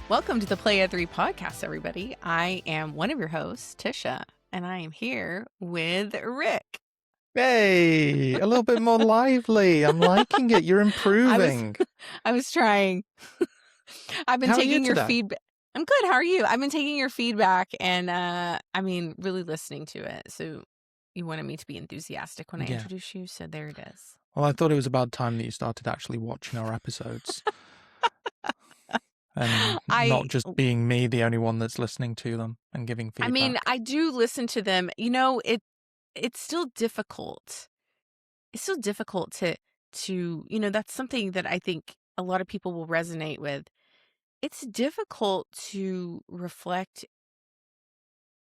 Welcome to the Play at 3 podcast, everybody. I am one of your hosts, Tisha, and I am here with Rick. Hey, a little bit more lively. I'm liking it. You're improving. I was trying. I've been How are you taking your today? feedback. I'm good. How are you? I've been taking your feedback and, really listening to it. So you wanted me to be enthusiastic when I Yeah. introduce you, so there it is. Well, I thought it was about time that you started actually watching our episodes and not just being me, the only one that's listening to them and giving feedback. I do listen to them. It's still difficult. It's still difficult to, that's something that I think a lot of people will resonate with. It's difficult to reflect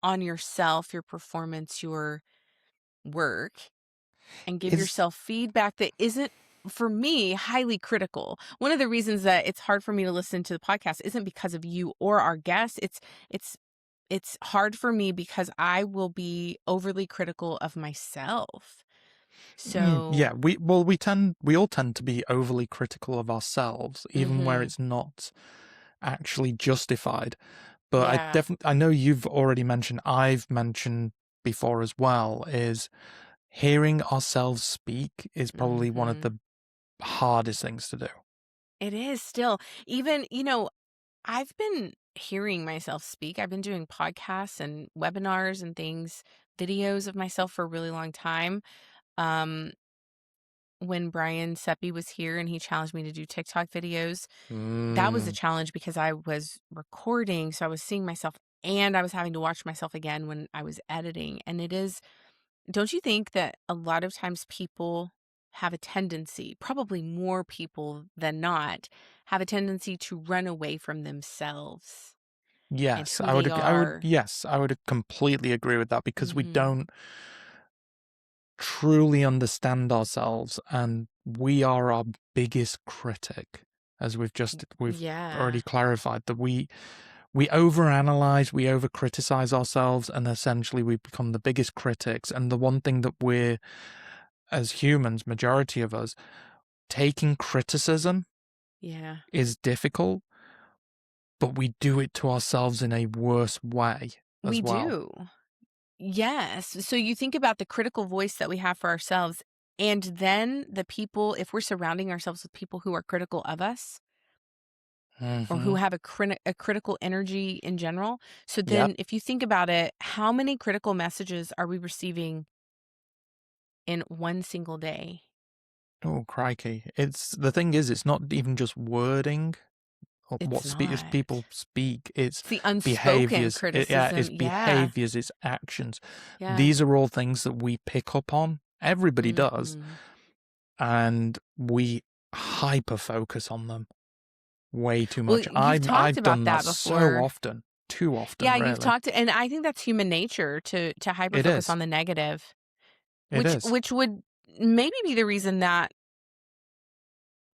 on yourself, your performance, your work, and give yourself feedback that isn't, for me, highly critical. One of the reasons that it's hard for me to listen to the podcast isn't because of you or our guests. It's hard for me because I will be overly critical of myself. So yeah, we all tend to be overly critical of ourselves, even where it's not actually justified. But yeah. I know you've already mentioned, I've mentioned before as well, is hearing ourselves speak is probably one of the hardest things to do. It is still. Even, I've been hearing myself speak. I've been doing podcasts and webinars and things, videos of myself for a really long time. When Brian Seppi was here and he challenged me to do TikTok videos, that was a challenge because I was recording. So I was seeing myself and I was having to watch myself again when I was editing. And don't you think that a lot of times people have a tendency, probably more people than not, have a tendency to run away from themselves and Yes, who they are? I would completely agree with that because we Mhm. don't truly understand ourselves and we are our biggest critic, as we've Yeah. already clarified that we overanalyze, we over criticize ourselves, and essentially we become the biggest critics. And the one thing that we're, as humans, majority of us, taking criticism Yeah. is difficult, but we do it to ourselves in a worse way as We well. do. Yes. So you think about the critical voice that we have for ourselves, and then the people, if we're surrounding ourselves with people who are critical of us or who have a critical energy in general. So Yep. then if you think about it, how many critical messages are we receiving in one single day? Oh, crikey. The thing is, it's not even just wording or It's as not. people speak, it's It's the unspoken behaviors. It's criticism. Yeah. behaviors, it's actions. Yeah. These are all things that we pick up on. Everybody does. Mhm. And we hyper focus on them way too Well, much. you've talked I've about done that that so before. often, too often, Yeah, you've really. talked, and I think that's human nature to hyper It focus is. on the negative, It is. which would maybe be the reason that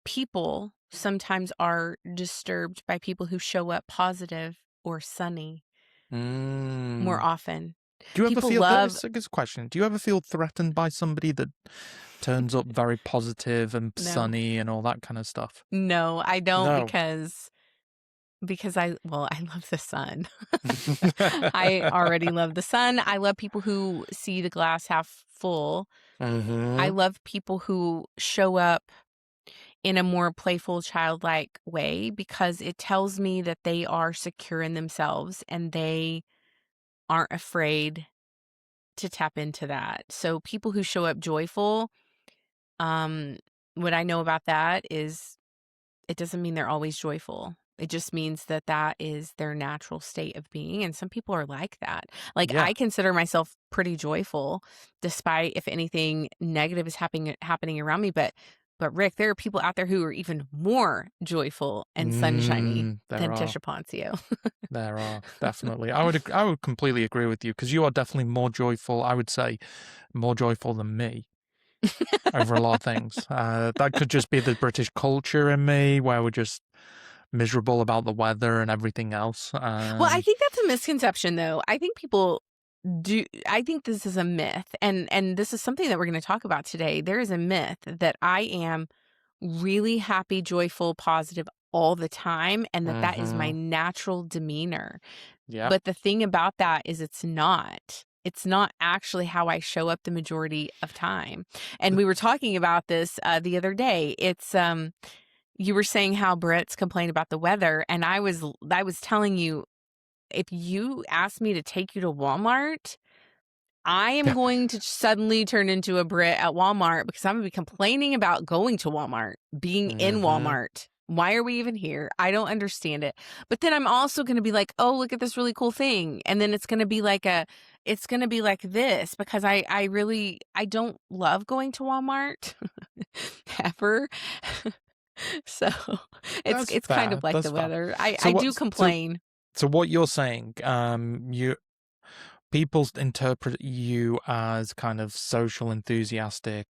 people sometimes are disturbed by people who show up positive or sunny more Mm. often. Do you ever People feel, love it's a good question. Do you ever feel threatened by somebody that turns up very positive and no. sunny and all that kind of stuff? No, I don't No. because I love the sun. I already love the sun. I love people who see the glass half full. I love people who show up in a more playful, childlike way because it tells me that they are secure in themselves and they aren't afraid to tap into that. So people who show up joyful, um, what I know about that is it doesn't mean they're always joyful. It just means that that is their natural state of being. And some people are like that. Like Yeah. I consider myself pretty joyful, despite if anything negative is happening around me. But Rick, there are people out there who are even more joyful and sunshiny There than are. Tisha Poncio. There are, definitely. I would completely agree with you because you are definitely more joyful, I would say, more joyful than me over a lot of things. That could just be the British culture in me where we're just miserable about the weather and everything else. Well, I think that's a misconception, though. I think this is a myth, and this is something that we're going to talk about today. There is a myth that I am really happy, joyful, positive all the time and that is my Mm-hmm. natural demeanor. Yeah. But the thing about that is it's not. It's not actually how I show up the majority of time. And we were talking about this the other day. It's you were saying how Brits complain about the weather, and I was telling you, if you asked me to take you to Walmart, I am going to suddenly turn into a Brit at Walmart because I'm going to be complaining about going to Walmart, being in Mm-hmm. Walmart. Why are we even here? I don't understand it. But then I'm also going to be like, oh, look at this really cool thing. And then it's going to be it's going to be like this because I don't love going to Walmart ever. So That's it's kind fair. of like That's the fair. weather. So I do what's so complain. so what you're saying, people interpret you as kind of social, enthusiastic,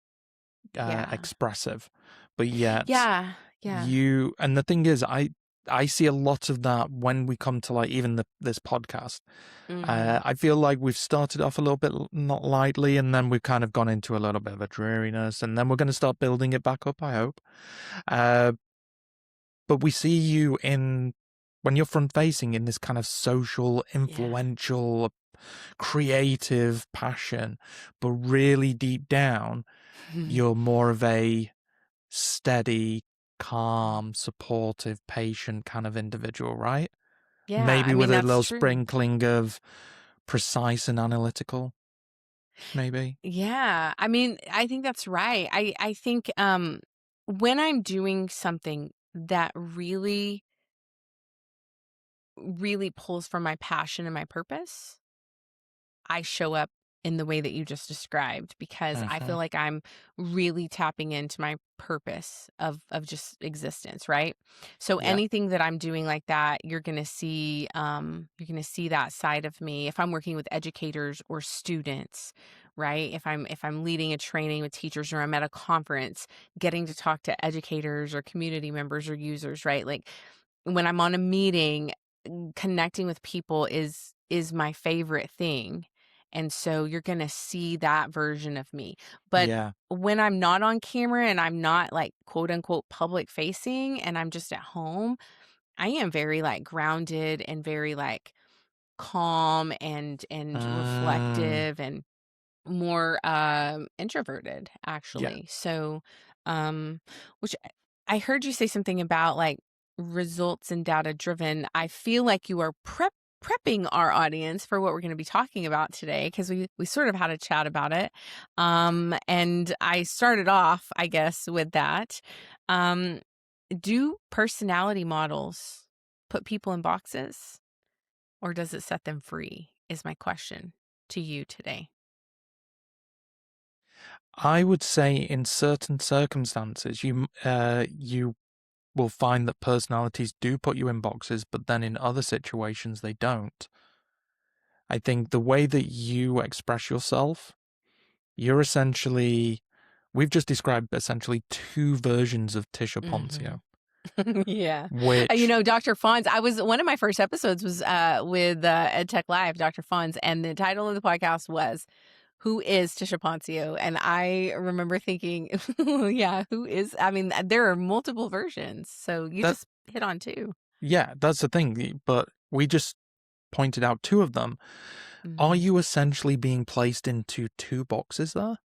Yeah. expressive, but yet Yeah. Yeah. and the thing is, I see a lot of that when we come to like even this podcast. Mhm. I feel like we've started off a little bit not lightly, and then we've kind of gone into a little bit of a dreariness, and then we're going to start building it back up, I hope. Uh, but we see you when you're front facing in this kind of social, Yeah. influential, creative passion, but really deep down, you're more of a steady, calm, supportive, patient kind of individual, right? Yeah, Maybe I with mean, a that's little true. sprinkling of precise and analytical, maybe. Yeah, I mean, I think that's right. I think when I'm doing something that really pulls from my passion and my purpose, I show up in the way that you just described because I Mm-hmm. feel like I'm really tapping into my purpose of just existence, right? So Yeah. anything that I'm doing like that, you're going to see that side of me. If I'm working with educators or students, right? If I'm leading a training with teachers or I'm at a conference, getting to talk to educators or community members or users, right? Like when I'm on a meeting, connecting with people is my favorite thing. And so you're going to see that version of me. But Yeah. when I'm not on camera and I'm not like quote unquote public facing and I'm just at home, I am very like grounded and very like calm and Mm, reflective and more introverted yeah. actually. So which I heard you say something about like results and data driven. I feel like you are prepping our audience for what we're going to be talking about today because we sort of had a chat about it. And I started off, I guess, with that. Um do personality models put people in boxes or does it set them free? Is my question to you today. I would say in certain circumstances, you will find that personalities do put you in boxes, but then in other situations they don't. I think the way that you express yourself, you're essentially, we've just described essentially two versions of Tisha Mhm. Poncio, Yeah. which Dr. Fonz, one of my first episodes was with EdTech Live, Dr. Fonz, and the title of the podcast was Who is Tisha Poncio? And I remember thinking, yeah, who is? I mean, there are multiple versions. So you that, just hit on two. yeah, that's the thing. But we just pointed out two of them. Are Mhm. you essentially being placed into two boxes there?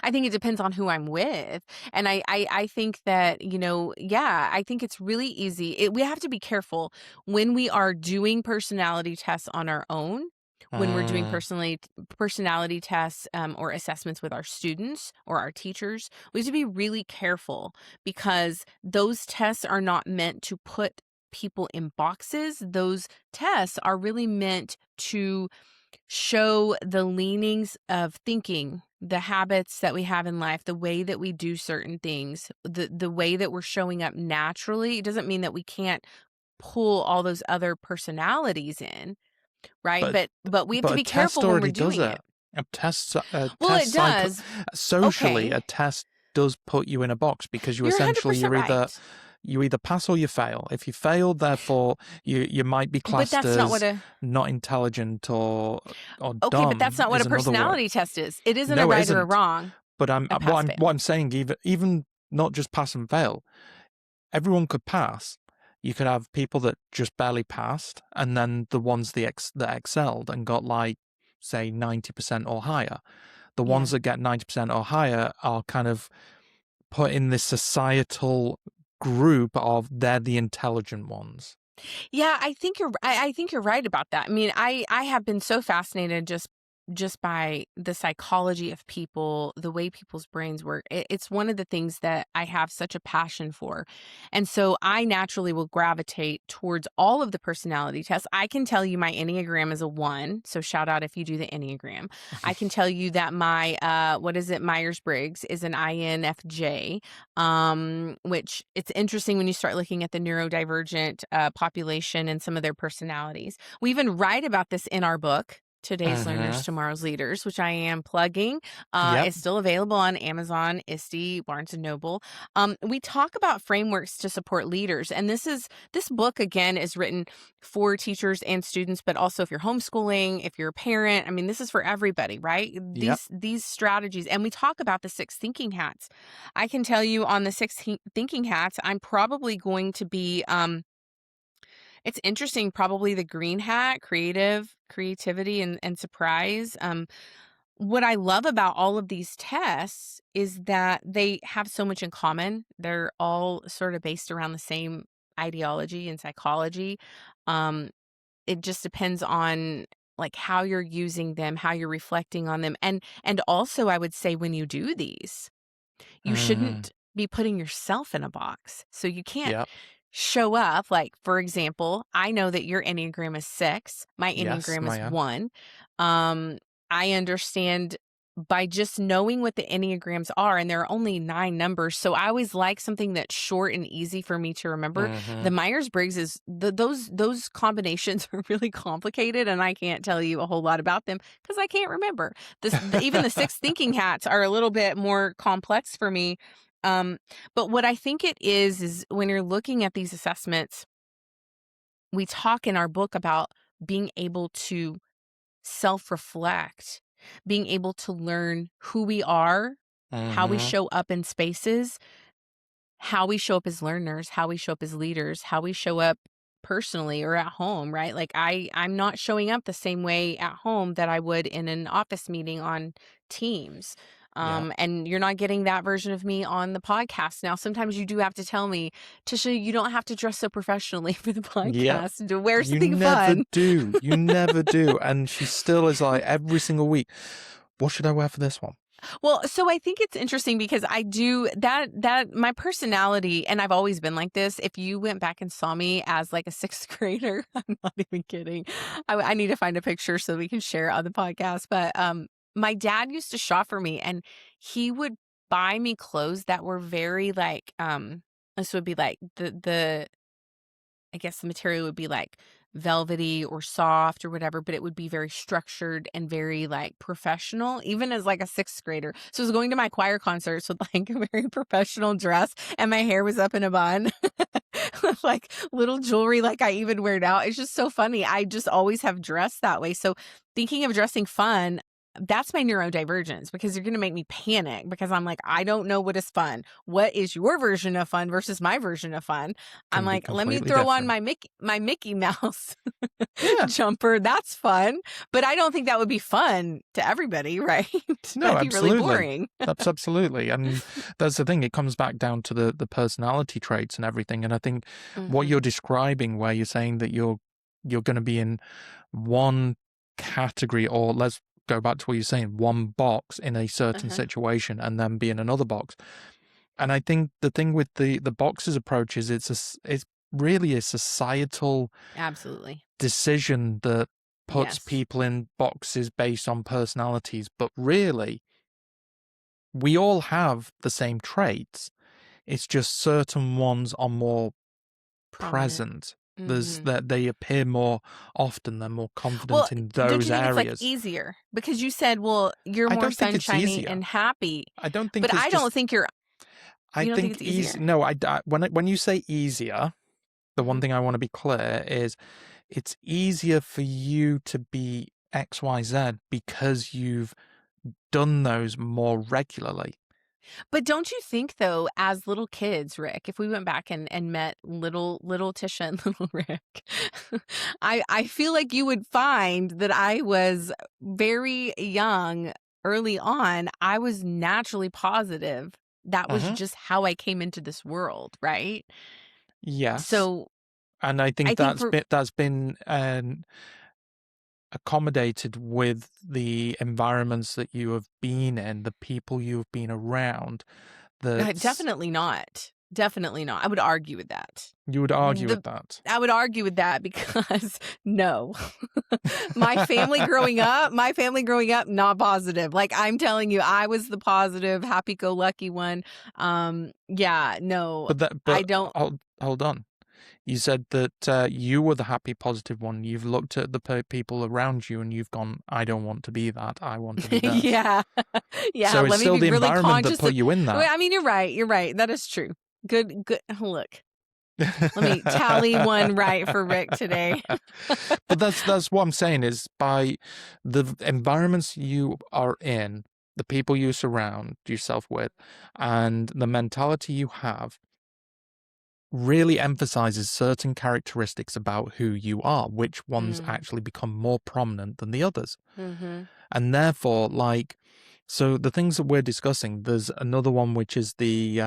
I think it depends on who I'm with. And I think that, yeah, I think it's really easy. We have to be careful when we are doing personality tests on our own, when we're doing Mm, personality tests or assessments with our students or our teachers. We have to be really careful because those tests are not meant to put people in boxes. Those tests are really meant to show the leanings of thinking, the habits that we have in life, the way that we do certain things, the way that we're showing up naturally. It doesn't mean that we can't pull all those other personalities in, right? but But we have but to a be test careful when we're already does doing it. it. A Well, it test does. socially, Okay. a test does put you in a box because You're 100% right. you either pass or you fail. If you fail, therefore you might be But classed that's not what as a not intelligent or Okay, but that's dumb not what is a another word. personality test is. It isn't a No, it right or a isn't. wrong, But a pass fail. what I'm saying, even not just pass and fail. everyone could pass. You could have people that just barely passed, and then the ones that excelled and got like, say, 90% or higher. The Yeah. ones that get 90% or higher are kind of put in this societal group of they're the intelligent ones. Yeah, I think you're right about that. I mean, I have been so fascinated just by the psychology of people, the way people's brains work. It's one of the things that I have such a passion for. And so I naturally will gravitate towards all of the personality tests. I can tell you my Enneagram is a 1, so shout out if you do the Enneagram. I can tell you that my what is it, Myers-Briggs is an INFJ, which it's interesting when you start looking at the neurodivergent population and some of their personalities. We even write about this in our book, Today's Learners, Tomorrow's Leaders, which I am plugging. Yep. It's still available on Amazon, ISTE, Barnes and Noble. We talk about frameworks to support leaders, and this book again is written for teachers and students, but also if you're homeschooling, if you're a parent. I mean, this is for everybody, right? Yep. These strategies, and we talk about the 6 thinking hats. I can tell you on the 6 thinking hats, I'm probably going to be it's interesting, probably the green hat, creativity and surprise. What I love about all of these tests is that they have so much in common. They're all sort of based around the same ideology and psychology. Um, it just depends on like how you're using them, how you're reflecting on them. And also I would say when you do these, you shouldn't be putting yourself in a box. So you can't Yep. show up. Like, for example, I know that your Enneagram is 6. My Yes, Enneagram is Maya. 1. Um, I understand by just knowing what the Enneagrams are, and there are only 9 numbers. So I always like something that's short and easy for me to remember. The Myers-Briggs is those combinations are really complicated, and I can't tell you a whole lot about them because I can't remember. Even the 6 thinking hats are a little bit more complex for me. Um, but what I think it is when you're looking at these assessments, we talk in our book about being able to self-reflect, being able to learn who we are, how we show up in spaces, how we show up as learners, how we show up as leaders, how we show up personally or at home, right? Like I'm not showing up the same way at home that I would in an office meeting on Teams. Yep. And you're not getting that version of me on the podcast. Now, sometimes you do have to tell me, Tisha, you don't have to dress so professionally for the Yep. podcast. To wear You something never fun. do. You never do. And she still is like every single week, what should I wear for this one? Well, so I think it's interesting because I do that my personality, and I've always been like this. If you went back and saw me as like a 6th grader, I'm not even kidding. I need to find a picture so we can share it on the podcast. But my dad used to shop for me, and he would buy me clothes that were very like this would be like the I guess the material would be like velvety or soft or whatever, but it would be very structured and very like professional, even as like a 6th grader. So I was going to my choir concerts with like a very professional dress, and my hair was up in a bun with like little jewelry, like I even wear it out. It's just so funny. I just always have dressed that way. So thinking of dressing fun, that's my neurodivergence, because you're going to make me panic because I'm like, I don't know what is fun. What is your version of fun versus my version of fun? I'm Can be like, let me completely throw on different. my Mickey Mouse Yeah. jumper. That's fun. But I don't think that would be fun to everybody, right? No, That'd be really absolutely. boring. That's absolutely. And that's the thing. It comes back down to the personality traits and everything. And I think what you're Mhm. describing, where you're saying that you're going to be in one category, or let's go back to what you're saying, one box in a certain Uh-huh. situation and then be in another box. And I think the thing with the boxes approach is it's really a societal Absolutely. decision that puts Yes. people in boxes based on personalities, but really we all have the same traits. It's just certain ones are more Prominent. present. There's Mhm. that they appear more often. They're more Well, confident in don't those you think it's like areas. easier? Because you said, well, you're I more don't think it's sunshiny easier. and happy, I don't think but it's I don't just. think I you don't think think it's easy. easier? No, when you say easier, the one Mhm. thing I want to be clear is it's easier for you to be XYZ because you've done those more regularly. But don't you think though, as little kids, Rick, if we went back and met little Tisha and little Rick, I feel like you would find that I was very young early on. I was naturally positive. That was Hmm. just how I came into this world, right? Yes. So And I I think think for that's been accommodated with the environments that you have been in, the people you've been around. That's definitely not. Definitely not. I would argue with that. You would argue The with that. I would argue with that because no. My family growing up, not positive. Like I'm telling you, I was the positive, happy-go-lucky one. Yeah, no, But that, I but don't. hold on. You said that you were the happy, positive one. You've looked at the people around you and you've gone, I don't want to be that. I want to be this. Yeah, yeah. So it's Let me still be the really environment that conscious put of. you in that. Well, I mean, you're right. You're right. That is true. Good. Look, let me tally one right for Rick today. But that's what I'm saying is by the environments you are in, the people you surround yourself with, and the mentality you have really emphasizes certain characteristics about who you are, which ones Mm, actually become more prominent than the others. mm-hmm. And therefore, like, so the things that we're discussing, there's another one which is the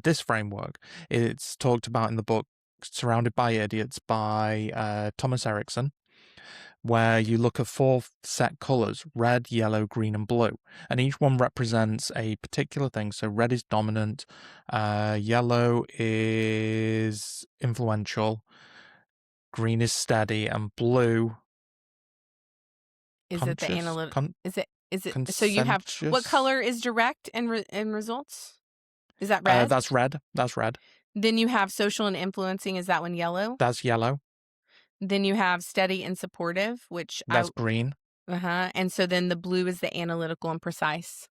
DIS framework. It's talked about in the book Surrounded by Idiots by Thomas Erickson, where you look at four set colors: red, yellow, green, and blue. And each one represents a particular thing. So red is dominant, yellow is influential, green is steady, and blue Is it the conscious, analytic? Is it? So you have what conscientious. color is direct and results? Is that red? That's red. That's red. Then you have social and influencing. Is that one yellow? That's yellow. Then you have steady and supportive, which I That's green. uh-huh. And so then the blue is the analytical and precise.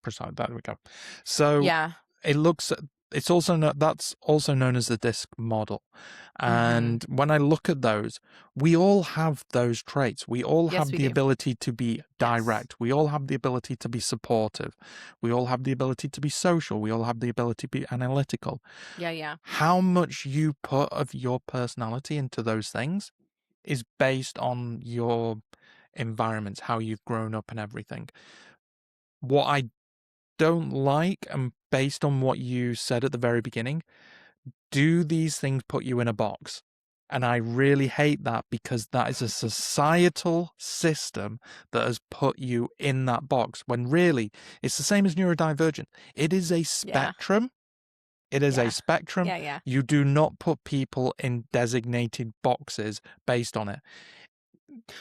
Precise. There we go. So Yeah. it looks. It's also that's also known as the DISC model. Mm-hmm. And when I look at those, we all have those traits. We all Yes, have we the do. ability to be Yes. direct. We all have the ability to be supportive. We all have the ability to be social. We all have the ability to be analytical. Yeah, yeah. How much you put of your personality into those things is based on your environments, how you've grown up and everything. What I don't like, and based on what you said at the very beginning, do these things put you in a box? And I really hate that because that is a societal system that has put you in that box when really it's the same as neurodivergent. It is a Yeah. spectrum. It is a Yeah. spectrum. Yeah, yeah. You do not put people in designated boxes based on it.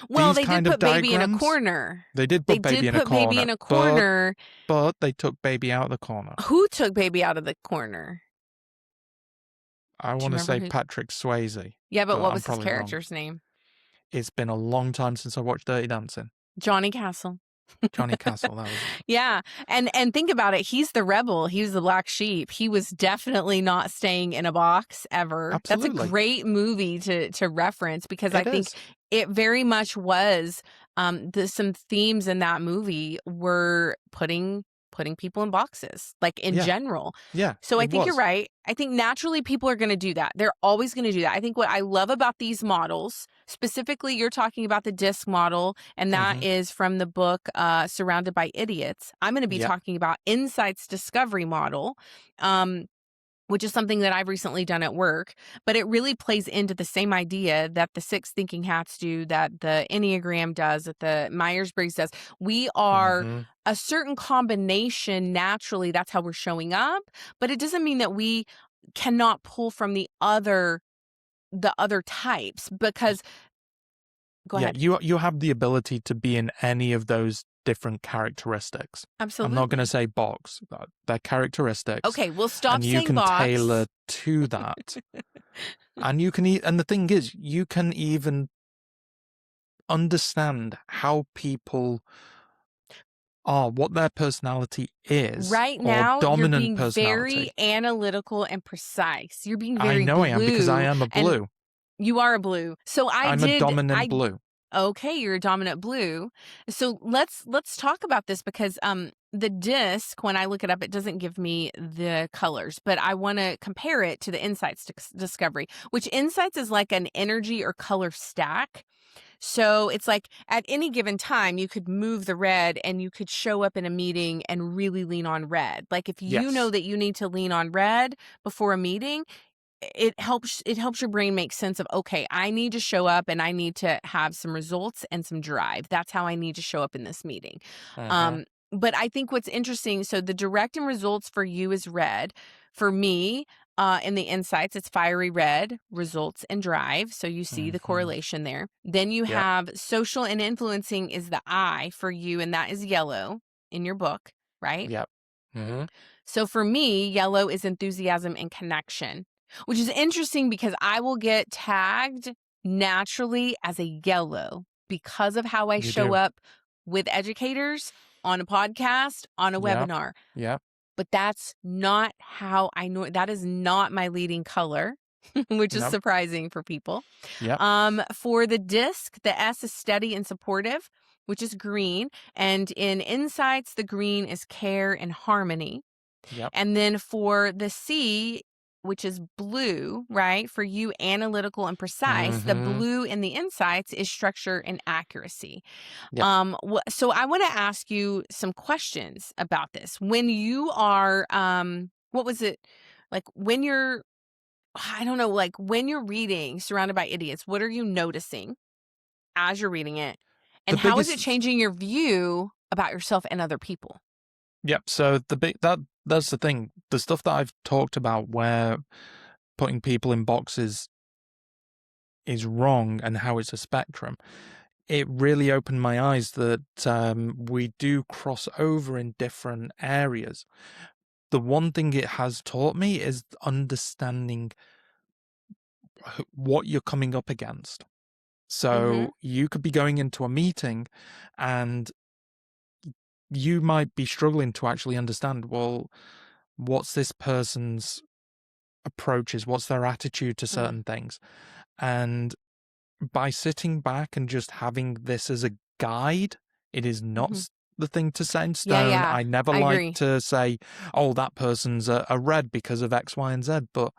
Well, These they did kind of put baby in a diagrams, corner. they did They put baby did in a put baby corner, in a but corner. they took baby out of the corner. Who took baby out of the corner? I Do you want to remember say who? Patrick Swayze, Yeah, but but what I'm was his probably wrong. character's name? It's been a long time since I watched Dirty Dancing. Johnny Castle. Johnny Castle, that was it. Yeah. And think about it. He's the rebel. He was the black sheep. He was definitely not staying in a box ever. That's a Absolutely. great movie to reference because I It think is. it very much was some themes in that movie were putting people in boxes, like in Yeah. general. Yeah, So I it think you're was. right. I think naturally people are going to do that. They're always going to do that. I think what I love about these models, specifically, you're talking about the DISC model, and that Mm-hmm. is from the book Surrounded by Idiots. I'm going to be Yeah. talking about Insight's Discovery model. Which is something that I've recently done at work, but it really plays into the same idea that the six thinking hats do, that the Enneagram does, that the Myers-Briggs does. We are Mm-hmm. a certain combination naturally. That's how we're showing up, but it doesn't mean that we cannot pull from the other types because go Yeah, ahead. you have the ability to be in any of those different characteristics. I'm not going to Absolutely. say box. They're characteristics, Okay, we'll stop and you saying can tailor box. to that. And you can and the thing is, you can even understand how people are, what their personality is, Right or now, you're dominant being very personality. analytical and precise. You're being I very know I am because I blue, am a and blue. you are a blue. So I'm a dominant blue. okay, you're a dominant blue. So let's talk about this because the disc, when I look it up, it doesn't give me the colors, but I want to compare it to the insights discovery, which insights is like an energy or color stack. So it's like at any given time, you could move the red and you could show up in a meeting and really lean on red. Like if you know Yes. that you need to lean on red before a meeting, it helps your brain make sense of, okay, I need to show up and I need to have some results and some drive. That's how I need to show up in this meeting. Mm-hmm. um but I think what's interesting, so the direct and results for you is red. For me, in the insights, it's fiery red, results and drive, so you see the Mm-hmm. correlation there. Then you Yep. have social and influencing is the I for you, and that is yellow in your book, right? Yep. Mm-hmm. So for me, yellow is enthusiasm and connection, which is interesting because I will get tagged naturally as a yellow because of how I You show do. up with educators on a podcast, on a Yep. webinar. Yep. But that's not how I know. That is not my leading color, which is Nope. surprising for people. Yep. For the disc, the S is steady and supportive, which is green. And in insights, the green is care and harmony. Yep. And then for the C, which is blue, right? For you, analytical and precise, the Mm-hmm. blue in the insights is structure and accuracy. Yep. So I want to ask you some questions about this. When you are, what was it like when you're, I don't know, like when you're reading Surrounded by Idiots, what are you noticing as you're reading it? The And how is it biggest. changing your view about yourself and other people? Yep. So that's the thing. The stuff that I've talked about where putting people in boxes is wrong and how it's a spectrum. It really opened my eyes that we do cross over in different areas. The one thing it has taught me is understanding what you're coming up against. Mm-hmm. So you could be going into a meeting and you might be struggling to actually understand, well, what's this person's approaches, what's their attitude to Mm. certain things. And by sitting back and just having this as a guide, it is not Mm-hmm. the thing to set in Yeah, stone. yeah, I never I like agree. to say, oh, that person's a red because of X, Y, and Z, but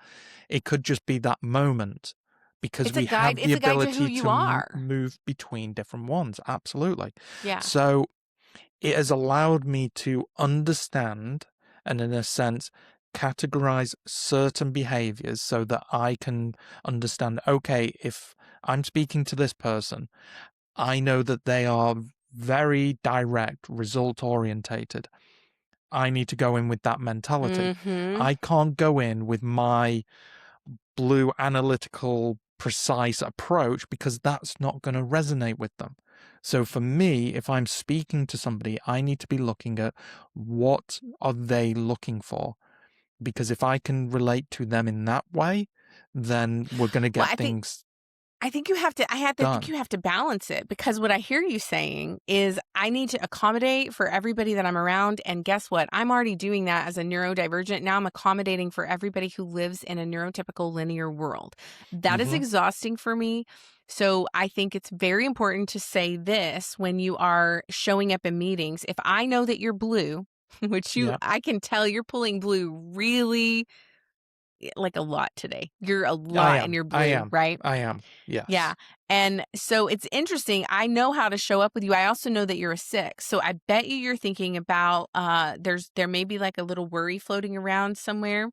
it could just be that moment because It's a we guide. have the It's a guide to who ability you to are. move between different ones. Absolutely. Yeah. So it has allowed me to understand and, in a sense, categorize certain behaviors so that I can understand, okay, if I'm speaking to this person, I know that they are very direct, result orientated. I need to go in with that mentality. Mm-hmm. I can't go in with my blue, analytical, precise approach because that's not going to resonate with them. So for me, if I'm speaking to somebody, I need to be looking at what are they looking for? Because if I can relate to them in that way, then we're going to Well, get things I think you have to think done. you have to balance it, because what I hear you saying is I need to accommodate for everybody that I'm around. And guess what? I'm already doing that as a neurodivergent. Now I'm accommodating for everybody who lives in a neurotypical linear world. That is Hmm. exhausting for me. So I think it's very important to say this when you are showing up in meetings. If I know that you're blue, which Yeah, I can tell you're pulling blue really like a lot today. You're a I lot and am. you're I blue, am. right? I am. Yeah. Yes. And so it's interesting. I know how to show up with you. I also know that you're a 6. So I bet you're thinking about there may be like a little worry floating around somewhere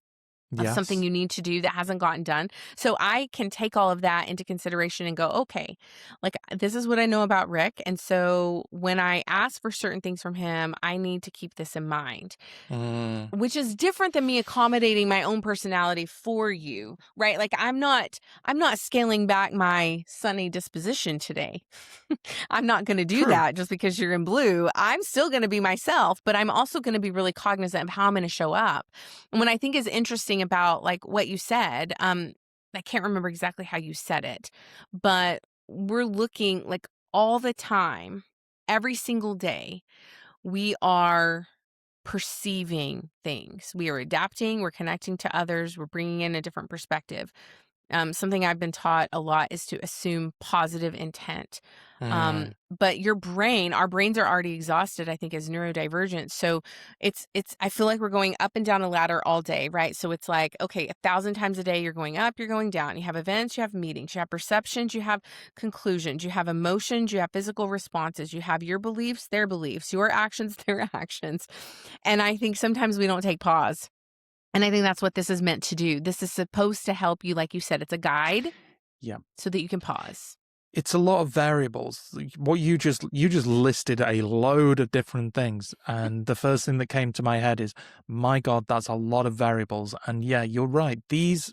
of something Yes. you need to do that hasn't gotten done. So I can take all of that into consideration and go, okay, like this is what I know about Rick. And so when I ask for certain things from him, I need to keep this in mind, Mm, which is different than me accommodating my own personality for you, right? Like I'm not scaling back my sunny disposition today. I'm not going to do true. that just because you're in blue. I'm still going to be myself, but I'm also going to be really cognizant of how I'm going to show up. And what I think is interesting about like what you said, I can't remember exactly how you said it, but we're looking like all the time, every single day, we are perceiving things. We are adapting, we're connecting to others, we're bringing in a different perspective. Something I've been taught a lot is to assume positive intent. Mm, But our brains are already exhausted, I think, as neurodivergent. So I feel like we're going up and down a ladder all day, right? So it's like, okay, 1,000 times a day, you're going up, you're going down. You have events, you have meetings, you have perceptions, you have conclusions, you have emotions, you have physical responses, you have your beliefs, their beliefs, your actions, their actions. And I think sometimes we don't take pause. And I think that's what this is meant to do. This is supposed to help you, like you said, it's a guide yeah. so that you can pause. It's a lot of variables. What you just listed a load of different things, and the first thing that came to my head is, my God, that's a lot of variables. And yeah, you're right. Yeah.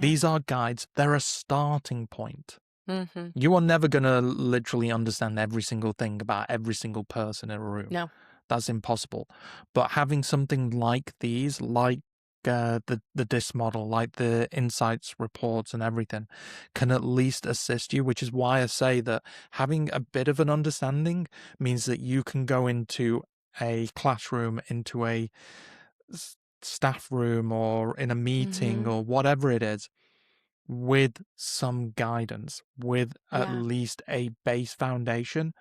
These are guides. They're a starting point. Mhm. You are never going to literally understand every single thing about every single person in a room. No. That's impossible. But having something like these, like the DIS model, like the insights reports and everything, can at least assist you, which is why I say that having a bit of an understanding means that you can go into a classroom, into a staff room, or in a meeting, Mhm. or whatever it is, with some guidance, with at Yeah. least a base foundation.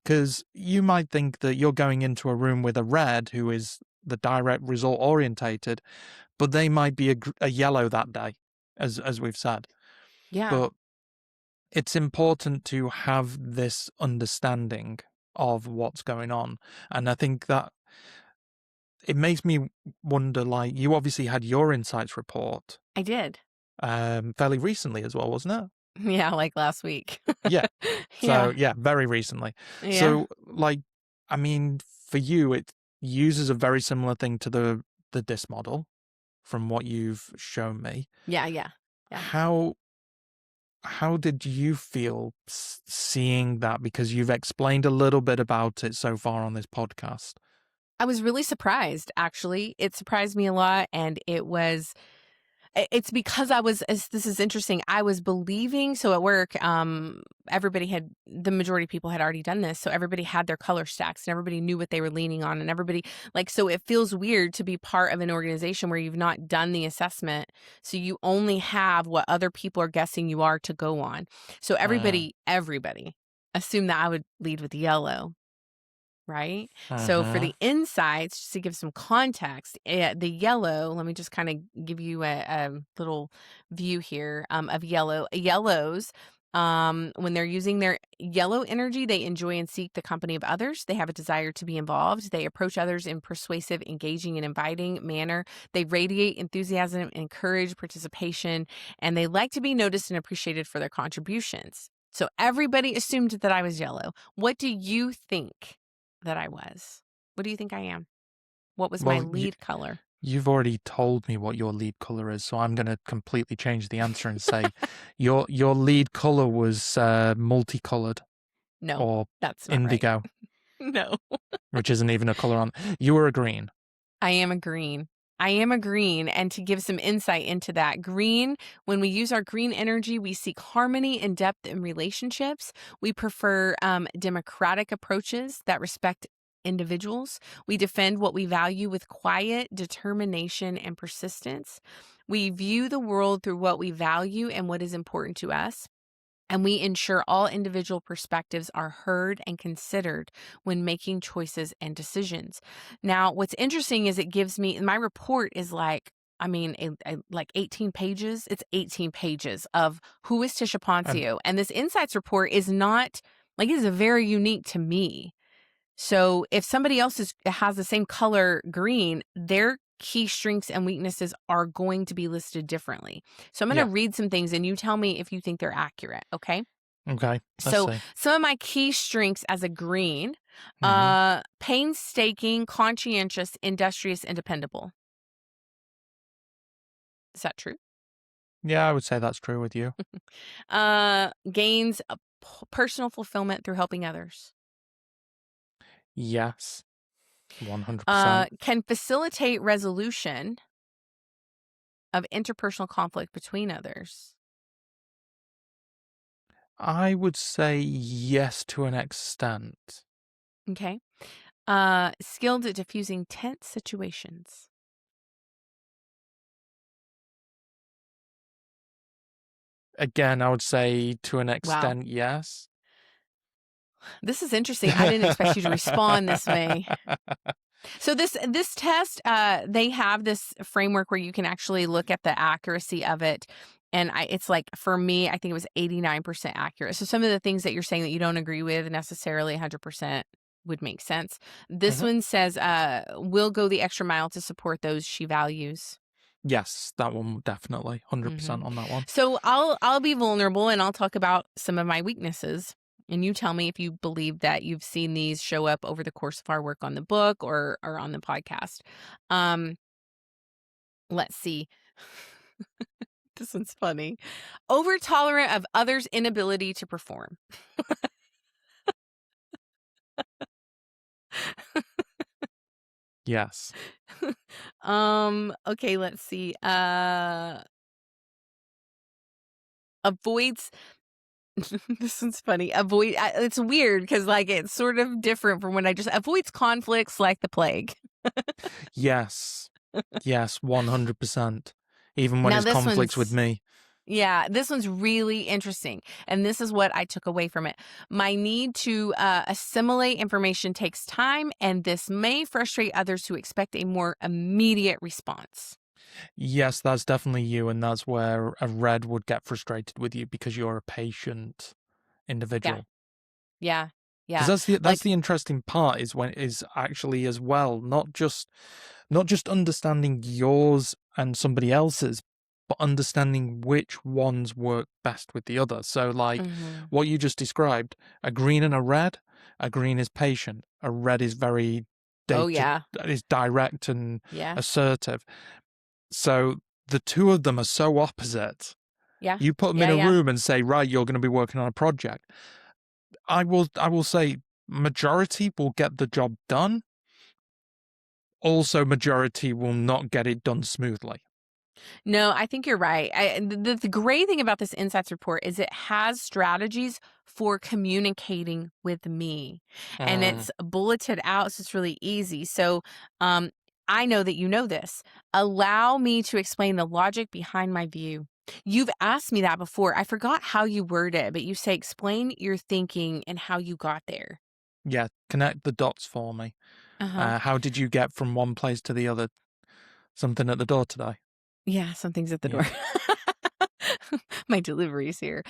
Because you might think that you're going into a room with a red who is the direct result orientated, but they might be a yellow that day, as we've said. Yeah. But it's important to have this understanding of what's going on. And I think that it makes me wonder, like, you obviously had your insights report I did. fairly recently as well, wasn't it? Yeah, like last week. Yeah. So Yeah. yeah, very recently. Yeah. So like, I mean, for you, it uses a very similar thing to the DIS model from what you've shown me. Yeah, yeah. Yeah. How how did you feel seeing that? Because you've explained a little bit about it so far on this podcast. I was really surprised, actually. It surprised me a lot, and it's because this is interesting. I was believing, so at work, the majority of people had already done this. So everybody had their color stacks and everybody knew what they were leaning on. And everybody, like, so it feels weird to be part of an organization where you've not done the assessment. So you only have what other people are guessing you are to go on. So Mm, everybody assumed that I would lead with yellow. Right? So for mm-hmm, the insights, just to give some context, the yellow, let me just kind of give you a little view here of yellow. Yellows, when they're using their yellow energy, they enjoy and seek the company of others. They have a desire to be involved. They approach others in persuasive, engaging, and inviting manner. They radiate enthusiasm, encourage participation, and they like to be noticed and appreciated for their contributions. So everybody assumed that I was yellow. What do you think that I was? What do you think I am? What was my well, lead color? you've already told me what your lead color is, so I'm going to completely change the answer and say your lead color was multicolored, No, or that's not right. indigo, No. which isn't even a color on. You were a green. I am a green. I am a green. And to give some insight into that, green, when we use our green energy, we seek harmony and depth in relationships. We prefer democratic approaches that respect individuals. We defend what we value with quiet determination and persistence. We view the world through what we value and what is important to us. And we ensure all individual perspectives are heard and considered when making choices and decisions. Now, what's interesting is it gives me my report is like, I mean, like 18 pages. It's 18 pages of who is Tisha And Poncio. And this insights report is not like it is very unique to me. So if somebody else has the same color green, their key strengths and weaknesses are going to be listed differently. So I'm going to yeah, read some things and you tell me if you think they're accurate, okay? okay, let's So see. some of my key strengths as a green, Hmm. painstaking, conscientious, industrious, and dependable. Is that true? Yeah, I would say that's true with you. Gains personal fulfillment through helping others. Yes, 100%. Can facilitate resolution of interpersonal conflict between others. I would say yes to an extent. Okay. Skilled at diffusing tense situations. Again, I would say to an Wow. extent, yes. This is interesting. I didn't expect you to respond this way. So this test, they have this framework where you can actually look at the accuracy of it. And it's like, for me, I think it was 89% accurate. So some of the things that you're saying that you don't agree with necessarily 100% would make sense. This Mhm. one says, will go the extra mile to support those she values. Yes, that one definitely, 100% Hmm. on that one. So I'll be vulnerable and I'll talk about some of my weaknesses. And you tell me if you believe that you've seen these show up over the course of our work on the book or on the podcast. Um, let's see. This one's funny. Over tolerant of others' inability to perform. Yes. Okay, let's see. Avoids this one's funny. It's weird because like it's sort of different from when I just avoids conflicts like the plague. Yes. Yes, 100%. Even when Now it's this conflicts with one's me. Yeah, this one's really interesting. And this is what I took away from it. My need to assimilate information takes time, and this may frustrate others who expect a more immediate response. Yes, that's definitely you, and that's where a red would get frustrated with you because you're a patient Yeah, individual. yeah, Because yeah. that's Like, the interesting part is actually as well not just understanding yours and somebody else's, but understanding which ones work best with the other. So, like mhm. what you just described, a green and a green is patient, a red is very Oh, data yeah, is direct and yeah, assertive. So the two of them are so opposite. yeah, You put them in yeah, a yeah. room and say, right, you're going to be working on a project. I will say majority will get the job done. Also, majority will not get it done smoothly. No, I think you're right. The great thing about this insights report is it has strategies for communicating with me, and Mm, it's bulleted out, so it's really easy. So, um, I know that you know this. Allow me to explain the logic behind my view. You've asked me that before. I forgot how you word it, but you say explain your thinking and how you got there. yeah, connect the dots for me. Uh huh. How did you get from one place to the other? Something at the door today? Yeah, something's at the Yeah. door. My delivery's here.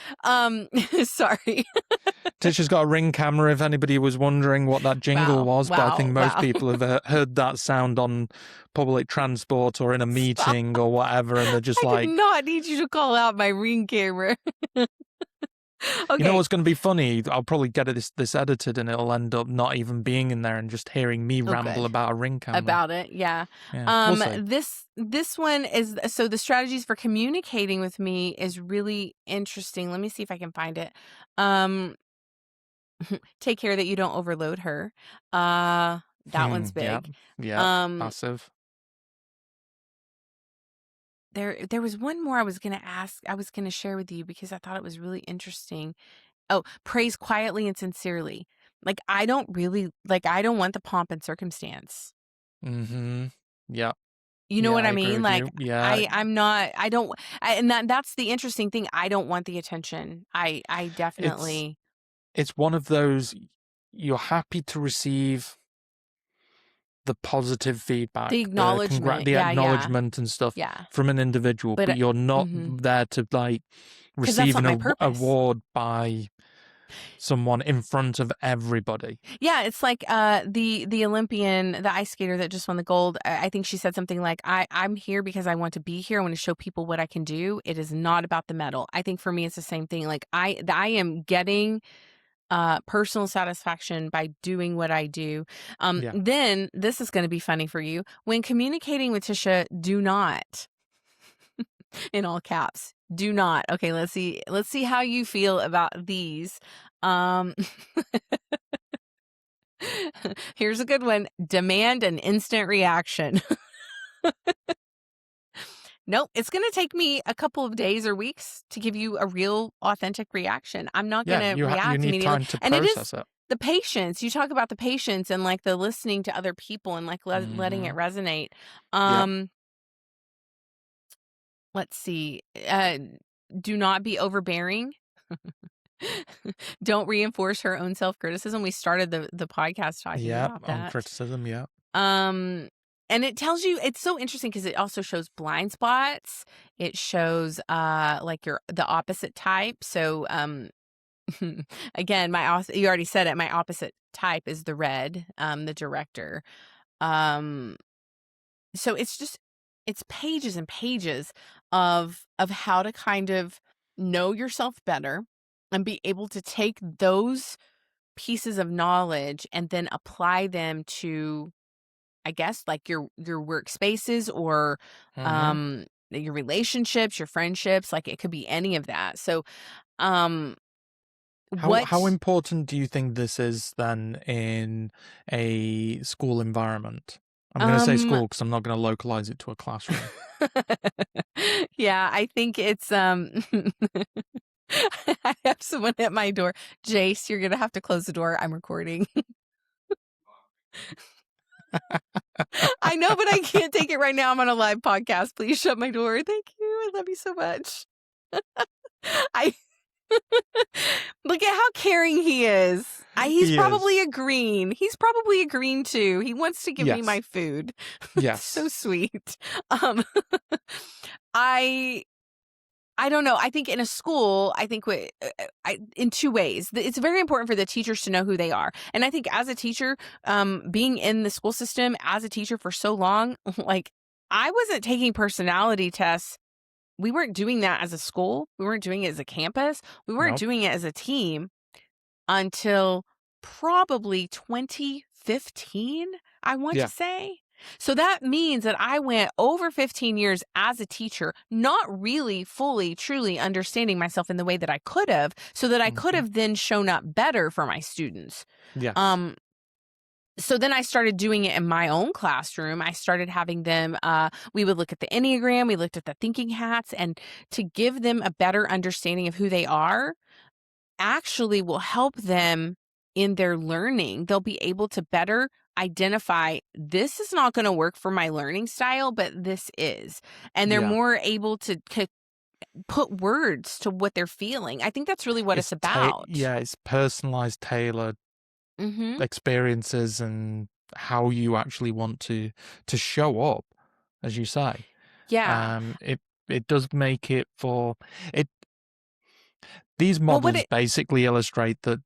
Sorry. Tisha's got a Ring camera if anybody was wondering what that jingle Wow, was, but I think wow, most wow. people have heard that sound on public transport or in a Stop. meeting or whatever, and they're just I did like, not need you to call out my Ring camera. you know Okay, what's going to be funny? I'll probably get this edited and it'll end up not even being in there and just hearing me oh ramble good. about a Ring camera. About it, yeah. Yeah, we'll see. This one is so the strategies for communicating with me is really interesting. Let me see if I can find it. Um, take care that you don't overload her. That one's Yep, big. yep, Um, massive. there was one more I was gonna ask. I was gonna share with you because I thought it was really interesting. Oh, praise quietly and sincerely. Like, I don't want the pomp and circumstance. Mm-hmm. Yep. You know Yeah, what I I agree mean? with Like, you. Yeah, I'm not, I don't, and that's the interesting thing. I don't want the attention. I it's definitely, it's one of those you're happy to receive the positive feedback, the acknowledgement. the Yeah, yeah, acknowledgement and stuff yeah. from an individual, But, but you're not mm-hmm. there to like Cause that's receive not an my purpose. award by someone in front of everybody. Yeah, it's like the Olympian, the ice skater that just won the gold. I think she said something like, I'm here because I want to be here. I want to show people what I can do. It is not about the medal. I think for me it's the same thing. Like I am getting personal satisfaction by doing what I do. Yeah. Then this is going to be funny for you. When communicating with Tisha, do not in all caps. Do not. Okay, let's see. Let's see how you feel about these. Um Here's a good one. Demand an instant reaction. Nope, it's going to take me a couple of days or weeks to give you a real authentic reaction. I'm not going Yeah, to you react need immediately. time to And it is process it. the patience. You talk about the patience and like the listening to other people and like letting it Mhm. resonate. Yep. Um let's see. do not be overbearing. Don't reinforce her own self-criticism. We started the podcast talking Yeah, about on that. criticism, yeah. And it tells you, it's so interesting because it also shows blind spots. It shows like the opposite type. So again, you already said it, my opposite type is the red, the director. Um so it's pages and pages of how to kind of know yourself better and be able to take those pieces of knowledge and then apply them to, I guess, like your workspaces or Mm-hmm. your relationships, your friendships, like it could be any of that. So um How what important do you think this is then in a school environment? I'm going to say um school because I'm not going to localize it to a classroom. yeah, I think it's I have someone at my door. Jace, you're gonna have to close the door. I'm recording. I know, but I can't take it right now. I'm on a live podcast. Please shut my door. Thank you. I love you so much. I look at how caring he is. He's He is. probably agreeing. He's probably agreeing too. He wants to give me Yes. my food. It's so Yes. sweet. Um, I I don't know. I think in a school, I think in two ways. It's very important for the teachers to know who they are. And I think as a teacher, being in the school system as a teacher for so long, like I wasn't taking personality tests. We weren't doing that as a school. We weren't doing it as a campus. We weren't Nope. doing it as a team until probably 2015, I want to Yeah. say. So that means that I went over 15 years as a teacher, not really fully, truly understanding myself in the way that I could have, so that I could Mm-hmm. have then shown up better for my students. Yes. Um, so then I started doing it in my own classroom. I started having them, we would look at the Enneagram, we looked at the thinking hats, and to give them a better understanding of who they are actually will help them in their learning. They'll be able to better identify this is not going to work for my learning style, but this is. And they're Yeah. more able to put words to what they're feeling. I think that's really what it's about. It's personalized, tailored Mhm. experiences and how you actually want to show up, as you say. Yeah. It does make it for it. These Well, what models it basically illustrate that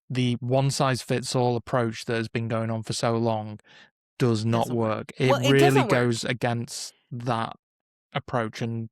the one size fits all approach that has been going on for so long does not doesn't work. work. It Well, it really doesn't work. goes against that approach, and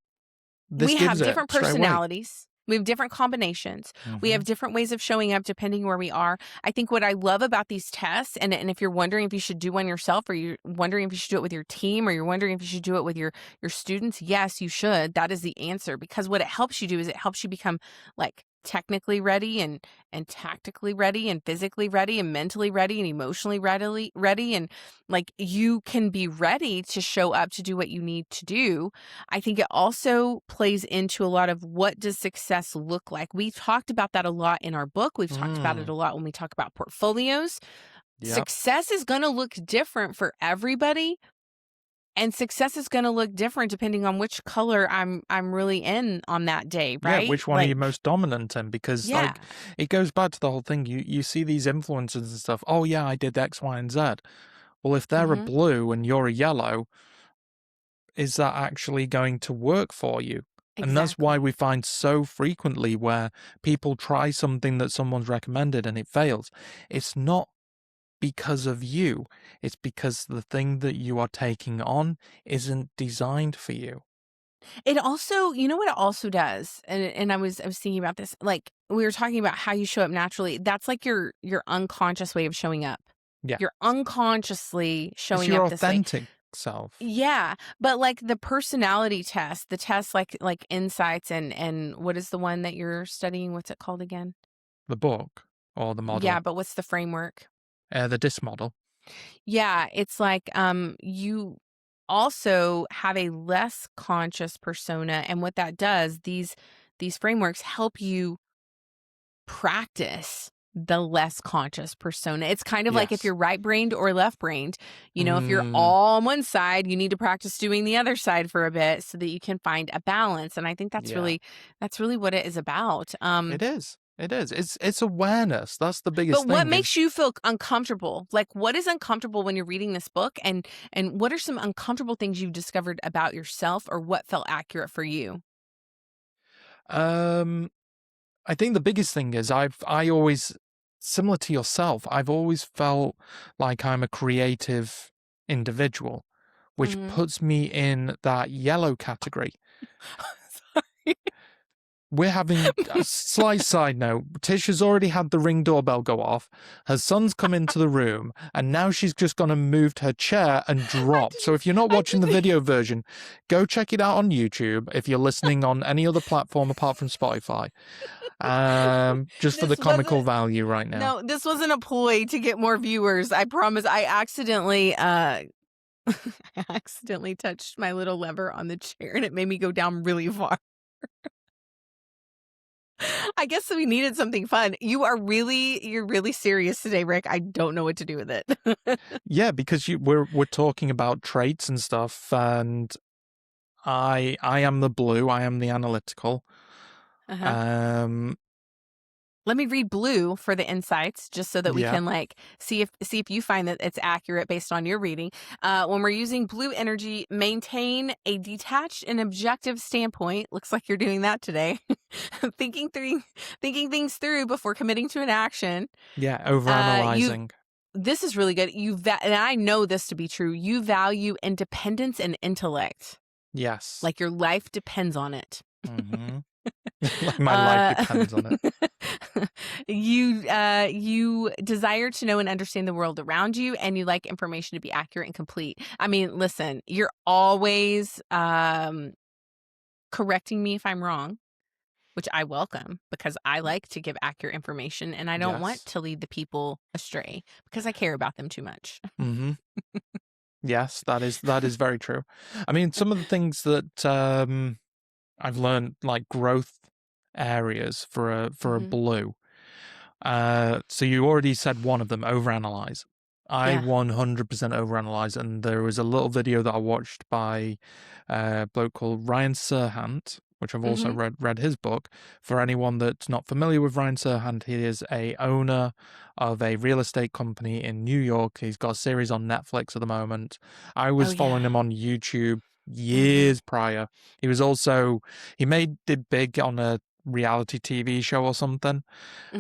this We gives have it different straight away. personalities. We have different combinations. We Hmm. have different ways of showing up depending where we are. I think what I love about these tests, and if you're wondering if you should do one yourself, or you're wondering if you should do it with your team, or you're wondering if you should do it with your students, yes, you should. That is the answer, because what it helps you do is it helps you become like technically ready and tactically ready and physically ready and mentally ready and emotionally ready, and like you can be ready to show up to do what you need to do. I think it also plays into a lot of what does success look like. We talked about that a lot in our book. We've talked about it Mm. a lot when we talk about portfolios. Yep. Success is going to look different for everybody, and success is going to look different depending on which color I'm really in on that day, Yeah, right? which one are Like, you most dominant in? Because yeah. like it goes back to the whole thing. You see these influencers and stuff. Oh yeah, I did X, Y, and Z. Well, if they're a Mhm. blue and you're a yellow, is that actually going to work for you? And that's why Exactly. we find so frequently where people try something that someone's recommended and it fails. It's not because of you. It's because the thing that you are taking on isn't designed for you. It also, you know what it also does? And I was thinking about this. Like we were talking about how you show up naturally. That's like your unconscious way of showing up. Yeah. You're unconsciously It's showing your up this way. authentic self. Yeah, but like the personality test, the test like insights and what is the one that you're studying? What's it called again? The book or the Yeah, model. but what's the framework? The DIS model. Yeah, it's like you also have a less conscious persona, and what that does, these frameworks help you practice the less conscious persona. It's kind of like if Yes. you're right-brained or left-brained. If you're Mm, all on one side, you need to practice doing the other side for a bit so that you can find a balance. And I think yeah. that's really what it is about. It is. It is. It's awareness. That's the biggest But what thing is makes you feel uncomfortable? Like, what is uncomfortable when you're reading this book? And what are some uncomfortable things you've discovered about yourself, or what felt accurate for you? um I think the biggest thing is I always, similar to yourself, I've always felt like I'm a creative individual, which Mhm. puts me in that yellow category. Sorry. We're having a slight side note. Tisha's already had the Ring doorbell go off. Her son's come into the room, and now she's just gone and moved her chair and I dropped. So didn't if you're not I watching the didn't video version, go check it out on YouTube. If you're listening on any other platform apart from Spotify, just for the this comical wasn't value right now. no, this wasn't a ploy to get more viewers. I promise. I accidentally I accidentally touched my little lever on the chair and it made me go down really far. I guess we needed something fun. You're really serious today, Rick. I don't know what to do with it. Yeah, because we're talking about traits and stuff, and I am the blue. I am the analytical. Uh-huh. Um, Let me read blue for the insights, just so that we yeah. can see if you find that it's accurate based on your reading. When we're using blue energy, maintain a detached and objective standpoint. Looks like you're doing that today. Thinking things through before committing to an action. Yeah, You overanalyzing. This is really good. And I know this to be true. You value independence and intellect, Yes. like your life depends on it. Hmm. Like my life Uh, depends on it. you desire to know and understand the world around you, and you like information to be accurate and complete. I mean, listen, you're always correcting me if I'm wrong, which I welcome because I like to give accurate information, and I don't want Yes. to lead the people astray because I care about them too much. Hmm. Yes, that is very true. I mean, some of the things that I've learned, like growth areas for a Hmm. blue. So you already said one of them, overanalyze. I Yeah. 100% overanalyze, and there was a little video that I watched by a bloke called Ryan Serhant, which I've also Hmm. read his book. For anyone that's not familiar with Ryan Serhant, he is a owner of a real estate company in New York. He's got a series on Netflix at the moment. I Oh was following yeah. him on YouTube Hmm. years prior. He made it big on a reality TV show or something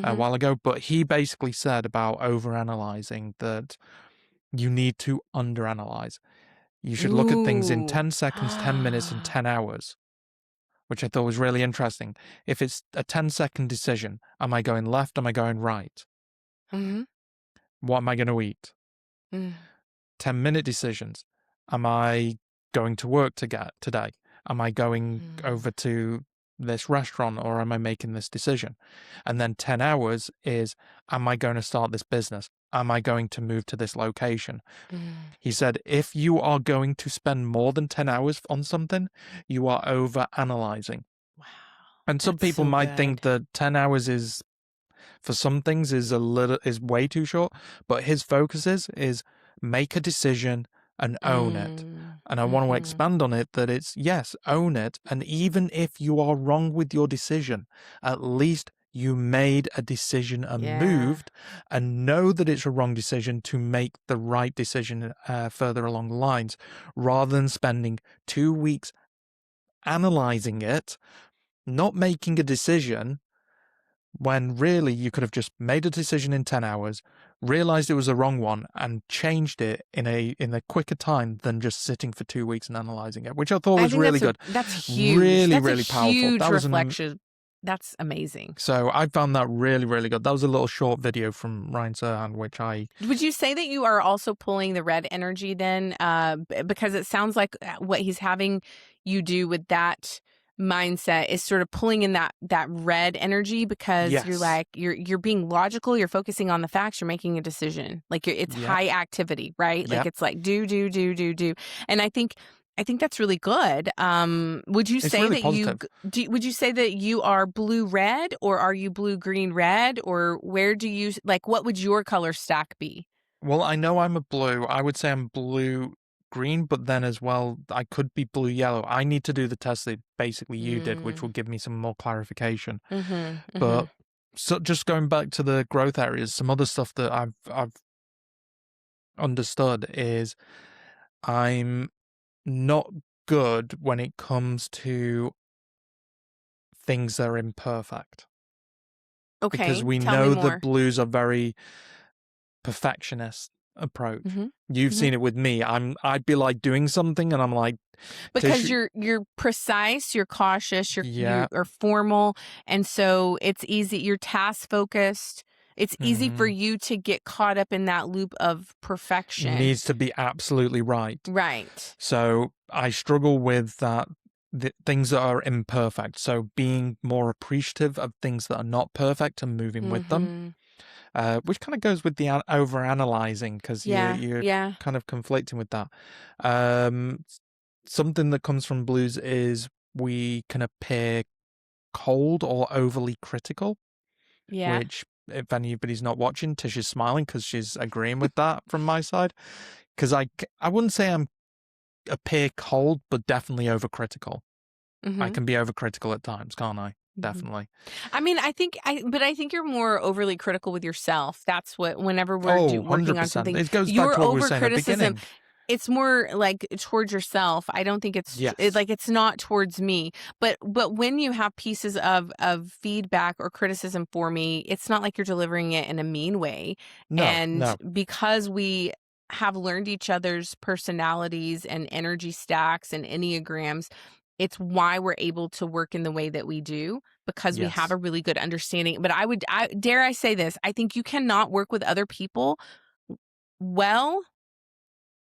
a Hmm. while ago, but he basically said about overanalyzing that you need to underanalyze. You should look at things in Ooh. 10 seconds, 10 minutes, and 10 hours, which I thought was really interesting. If it's a 10-second decision, am I going left? Am I going right? Hmm. What am I going to eat? 10-minute decisions. Am I going to work to get today? Am I going over to this restaurant, or am I making this decision? And then 10 hours is, am I going to start this business? Am I going to move to this location? Mm. He said, if you are going to spend more than 10 hours on something, you are over analyzing. Wow. And some That's people so might think good. that 10 hours is, for some things, is way too short, but his focus is make a decision and own it. Mm. And I want to Mhm. expand on it that it's, yes, own it. And even if you are wrong with your decision, at least you made a decision and Yeah. moved, and know that it's a wrong decision to make the right decision further along the lines, rather than spending 2 weeks analyzing it, not making a decision, when really you could have just made a decision in 10 hours, realized it was the wrong one, and changed it in a quicker time than just sitting for 2 weeks and analyzing it, which I thought I was think really good. that's huge. Really, That's a really powerful. huge reflection. That's amazing. So I found that really, really good. That was a little short video from Ryan Serhan, which Would you say that you are also pulling the red energy then? Because it sounds like what he's having you do with that mindset is sort of pulling in that red energy, because you're yes, like you're being logical, you're focusing on the facts, you're making a decision. Like it's yep, high activity, right? Like yep, it's like do. And I think I think that's really good. Would you It's say really that positive. would you say that you are blue red, or are you blue green red, or where do you like, what would your color stack be? Well, I know I'm a blue. I would say I'm blue green, but then as well, I could be blue yellow. I need to do the test that basically you did, which will Mm. give me some more clarification. Mhm. But Mhm. so just going back to the growth areas, some other stuff that I've understood is I'm not good when it comes to things that are imperfect because Okay, we tell me know the more. blues are very perfectionist approach. Mhm. You've Mhm. seen it with me. I'd be like doing something and I'm like, Because Tish, you're precise, you're cautious, you yeah, are formal, and so it's easy, you're task focused. It's easy for mhm, you to get caught up in that loop of perfection. needs to be absolutely right. Right. So I struggle with that, the things that are imperfect. So being more appreciative of things that are not perfect and moving with them, Mhm. which kind of goes with the over analyzing because Yeah. you're Yeah. kind of conflicting with that. Something that comes from blues is we can appear cold or overly critical, Yeah. which if anybody's not watching, Tish is smiling because she's agreeing with that from my side. Because I wouldn't say I'm appear cold, but definitely overcritical. I Mhm. can be overcritical at times, can't I? Mhm. Definitely. I mean, I think you're more overly critical with yourself. That's what, whenever we're Oh, working on 100%. something, It goes back your to what we were over saying at the criticism, beginning. it's more like towards yourself. I don't think Yes. like it's not towards me. But when you have pieces of feedback or criticism for me, it's not like you're delivering it in a mean way. No, And no. because we have learned each other's personalities and energy stacks and enneagrams, it's why we're able to work in the way that we do, because we have Yes. a really good understanding. But I dare I say this, I think you cannot work with other people well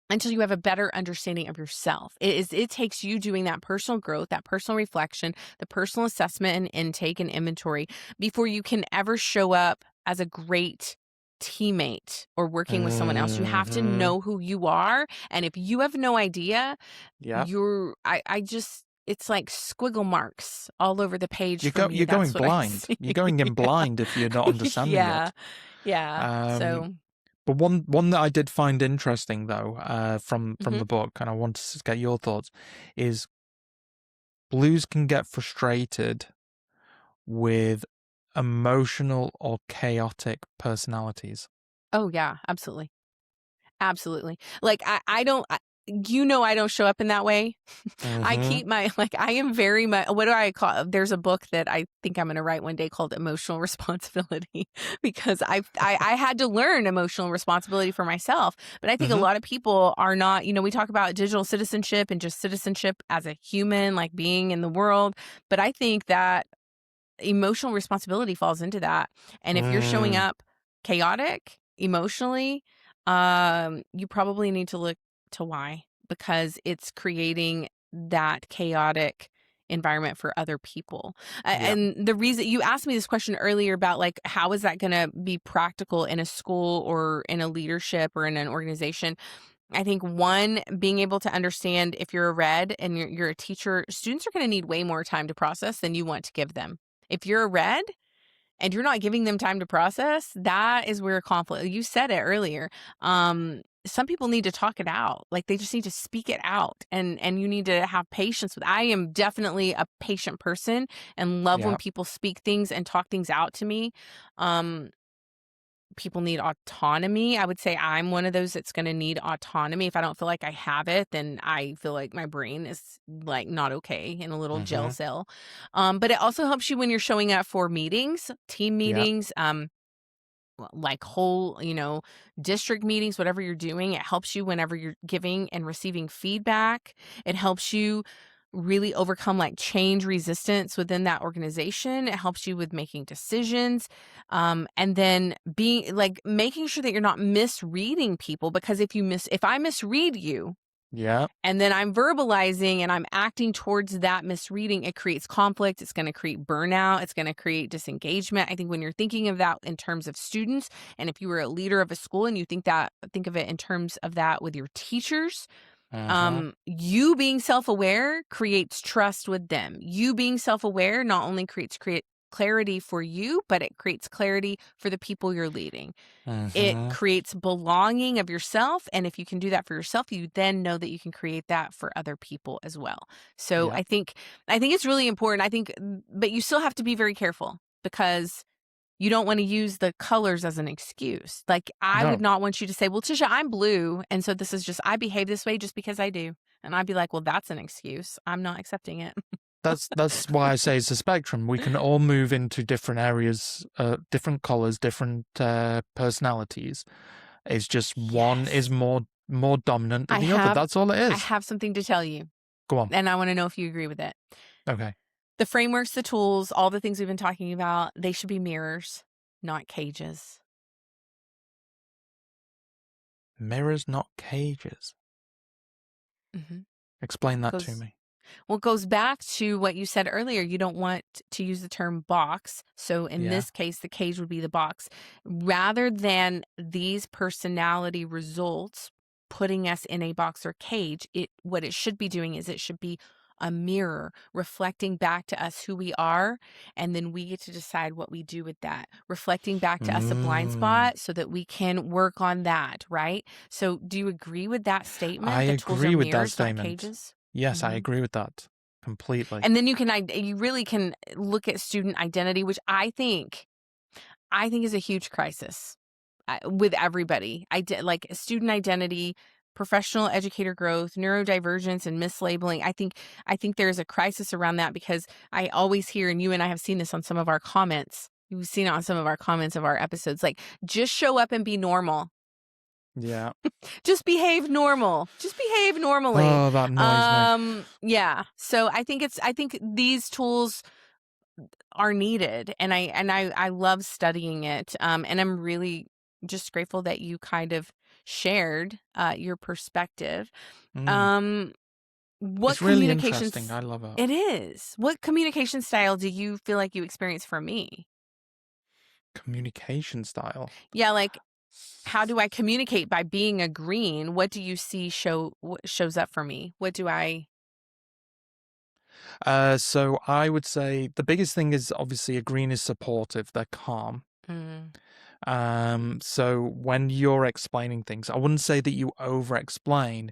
until you have a better understanding of yourself. It takes you doing that personal growth, that personal reflection, the personal assessment and intake and inventory before you can ever show up as a great teammate or working with someone else. You have to Hmm. know who you are. And if you have no idea, Yeah. I just, it's like squiggle marks all over the page for me. You're going That's what I blind. see. You're going in Yeah. blind if you're not understanding Yeah. it. Yeah. Um, So, but one that I did find interesting though, from mhm. the book, and I wanted to get your thoughts, is blues can get frustrated with emotional or chaotic personalities. Oh, yeah, absolutely. Absolutely. Like, I don't I don't show up in that way. I Mm-hmm. keep my like, I am very much, what do I call, there's a book that I think I'm gonna write one day called Emotional Responsibility, because I had to learn emotional responsibility for myself. But I think a Mm-hmm. lot of people are not, we talk about digital citizenship and just citizenship as a human, like being in the world. But I think that emotional responsibility falls into that. And if you're showing Mm. up chaotic emotionally, you probably need to look to why, because it's creating that chaotic environment for other people. Yeah. And the reason you asked me this question earlier about like, how is that going to be practical in a school or in a leadership or in an organization? I think one, being able to understand, if you're a red and you're a teacher, students are going to need way more time to process than you want to give them. If you're a red and you're not giving them time to process, that is where conflict. You said it earlier. Some people need to talk it out. Like, they just need to speak it out, and you need to have patience with. I am definitely a patient person and love when Yeah. people speak things and talk things out to me. Um, People need autonomy. I would say I'm one of those that's going to need autonomy. If I don't feel like I have it, then I feel like my brain is like not okay, in a little jail Mm-hmm. cell. But it also helps you when you're showing up for meetings, team Yeah. meetings, like whole, district meetings, whatever you're doing. It helps you whenever you're giving and receiving feedback. It helps you really overcome like change resistance within that organization. It helps you with making decisions. And then being like, making sure that you're not misreading people, because if I misread you, Yeah. and then I'm verbalizing and I'm acting towards that misreading, it creates conflict. It's going to create burnout. It's going to create disengagement. I think when you're thinking of that in terms of students, and if you were a leader of a school and you think of it in terms of that with your teachers, You being self-aware creates trust with them. You being self-aware not only create clarity for you, but it creates clarity for the people you're leading. It creates belonging of yourself, and if you can do that for yourself, you then know that you can create that for other people as well. So Yeah. I think it's really important. I think, but you still have to be very careful because you don't want to use the colors as an excuse. Like, I would No. not want you to say, well, Tisha, I'm blue. And so this is just, I behave this way just because I do. And I'd be like, well, that's an excuse. I'm not accepting it. That's why I say it's a spectrum. We can all move into different areas, different colors, different personalities. It's just one is Yes. more dominant than I the other. have, That's all it I is. have something to tell you, Go on. and I want to know if you agree with it. Okay. The frameworks, the tools, all the things we've been talking about, they should be mirrors, not cages. Mirrors, not cages. Mm-hmm. Explain that to me. Well, it goes back to what you said earlier. You don't want to use the term box. So in Yeah. this case, the cage would be the box. Rather than these personality results putting us in a box or cage, what it should be doing is it should be a mirror reflecting back to us who we are, and then we get to decide what we do with that. Reflecting back to us a blind spot so that we can work on that, right? So do you agree with that I statement? The tools are agree with that mirrors, not statement. cages? Yes, I Mhm. agree with that completely. And then you really can look at student identity, which I think is a huge crisis with everybody. Like student identity, professional educator growth, neurodivergence, and mislabeling. I think there is a crisis around that because I always hear, and you and I have seen this on some of our comments. You've seen it on some of our comments of our episodes. Like, just show up and be normal. Yeah. Just behave normal. Just behave normally. Oh, that annoys me. Yeah. So I think these tools are needed, and I love studying it. And I'm really just grateful that you kind of shared your perspective. Mm. Um, what It's really interesting. communications I love it. it is. What communication style do you feel like you experience from me? Communication style. Yeah, like, how do I communicate by being a green? What do you see what shows up for me? What do I So I would say the biggest thing is obviously a green is supportive. They're calm. mm. So when you're explaining things, I wouldn't say that you over explain.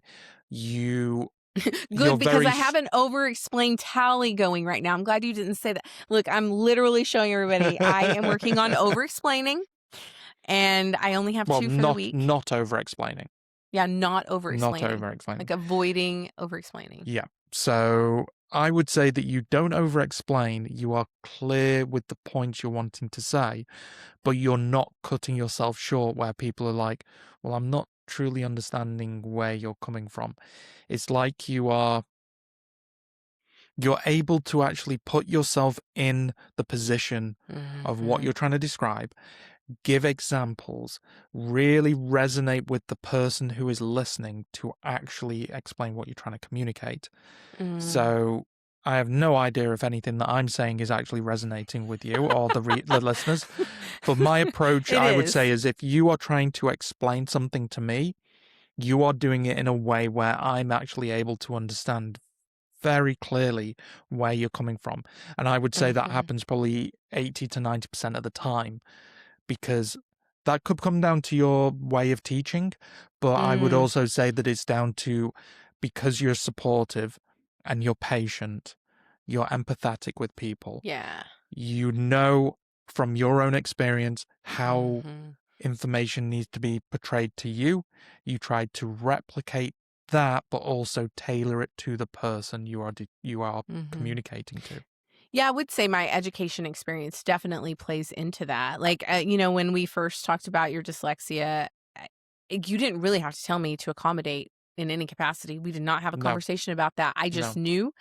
You're Good, because very I have an over-explained tally going right now. I'm glad you didn't say that. Look, I'm literally showing everybody I am working on over-explaining, and I only have well, 2 for the not week. not over explaining. Yeah, not Not over-explaining, over explaining. like avoiding over-explaining. Yeah. So I would say that you don't over explain. You are clear with the points you're wanting to say, but you're not cutting yourself short where people are like, well, I'm not truly understanding where you're coming from. It's like you're able to actually put yourself in the position of what Mhm. you're trying to describe, give examples, really resonate with the person who is listening to actually explain what you're trying to communicate. Mm. So I have no idea if anything that I'm saying is actually resonating with you or the listeners. But my approach, It I would say, is. is if you are trying to explain something to me, you are doing it in a way where I'm actually able to understand very clearly where you're coming from. And I would say that Mhm. happens probably 80 to 90% of the time because that could come down to your way of teaching. But I would Mm. also say that it's down to because you're supportive and you're patient, you're empathetic with people, Yeah. you know from your own experience how Mhm. information needs to be portrayed to you. You try to replicate that, but also tailor it to the person you are Mhm. communicating to. Yeah, I would say my education experience definitely plays into that. Like, when we first talked about your dyslexia, you didn't really have to tell me to accommodate in any capacity. We did not have a No, conversation about that. I just no. knew,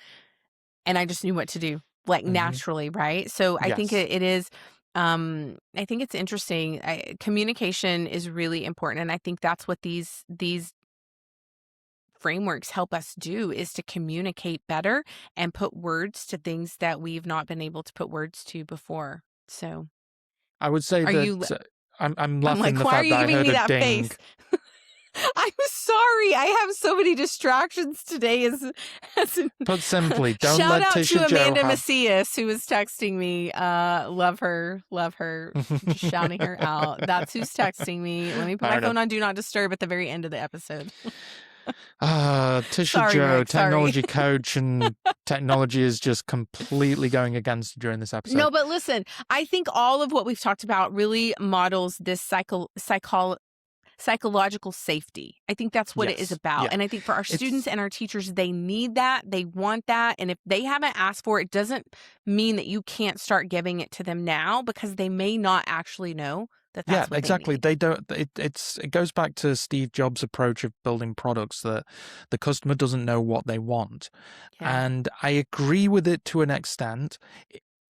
and I just knew what to do, like, Hmm. naturally, right? So I think Yes. it is. I think it's interesting. Communication is really important, and I think that's what these frameworks help us do is to communicate better and put words to things that we've not been able to put words to before. So, I would say are that you I'm I'm laughing like, the "Why are fact you that I giving heard me a that ding. face?" I'm sorry. I have so many distractions today. Put simply, don't Shout let out Tisha to Joe Amanda have... Macias, who was texting me. Love her. Just shouting her out. That's who's texting me. Let me put my phone on Do Not Disturb at the very end of the episode. Tisha Sorry, Joe, Rick, sorry. technology coach, and technology is just completely going against you during this episode. No, but listen, I think all of what we've talked about really models this psychological safety. I think that's what it is about. Yeah. And I think for our students and our teachers, they need that. They want that. And if they haven't asked for it, it doesn't mean that you can't start giving it to them now, because they may not actually know that that's what exactly. they need. They don't. It goes back to Steve Jobs' approach of building products, that the customer doesn't know what they want. Yeah. And I agree with it to an extent.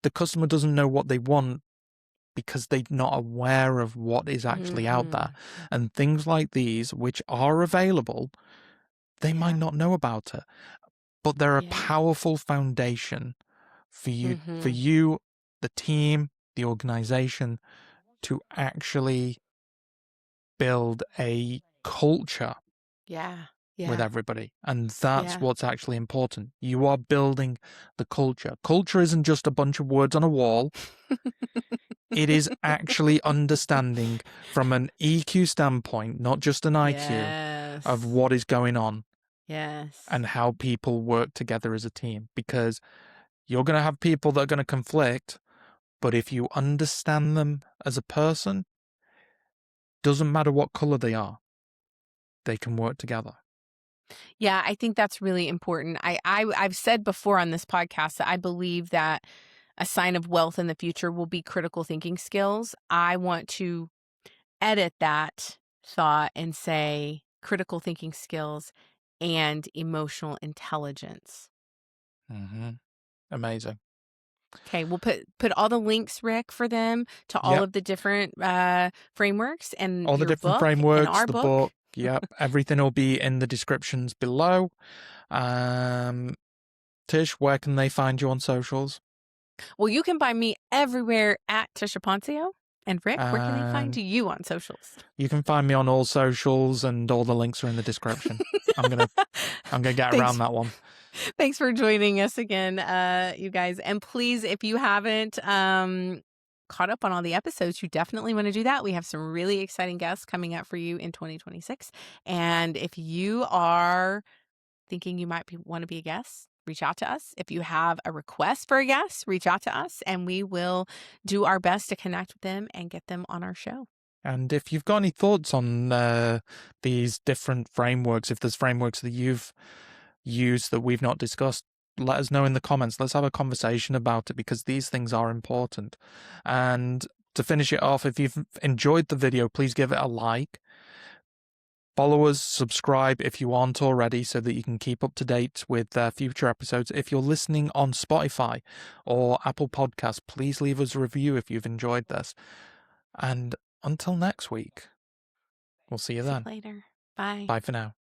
The customer doesn't know what they want because they're not aware of what is actually out there. And things like these, which are available, they might not know about it. But they're a powerful foundation for you, the team, the organization, to actually build a culture with everybody. And that's what's actually important. You are building the culture. Culture isn't just a bunch of words on a wall. It is actually understanding from an EQ standpoint, not just an IQ, of what is going on. And how people work together as a team. Because you're going to have people that are going to conflict, but if you understand them as a person, doesn't matter what color they are, they can work together. Yeah, I think that's really important. I've said before on this podcast that I believe that a sign of wealth in the future will be critical thinking skills. I want to edit that thought and say critical thinking skills and emotional intelligence. Amazing. Okay, we'll put all the links, Rick, for them to all of the different frameworks and all the different book frameworks, and our the book. Yep, everything will be in the descriptions below. Tish, where can they find you on socials? Well, you can find me everywhere at Tisha Poncio. And Rick, where can they find you on socials? You can find me on all socials, and all the links are in the description. I'm gonna get around that one. Thanks for joining us again, you guys. And please, if you haven't caught up on all the episodes, you definitely want to do that. We have some really exciting guests coming up for you in 2026. And if you are thinking you might want to be a guest, reach out to us. If you have a request for a guest, reach out to us, and we will do our best to connect with them and get them on our show. And if you've got any thoughts on these different frameworks, if there's frameworks that you've used that we've not discussed, let us know in the comments. Let's have a conversation about it, because these things are important. And to finish it off, if you've enjoyed the video, please give it a like. Follow us, subscribe if you aren't already, so that you can keep up to date with future episodes. If you're listening on Spotify or Apple Podcasts, please leave us a review if you've enjoyed this. And until next week, we'll see you then. See you later. Bye. Bye for now.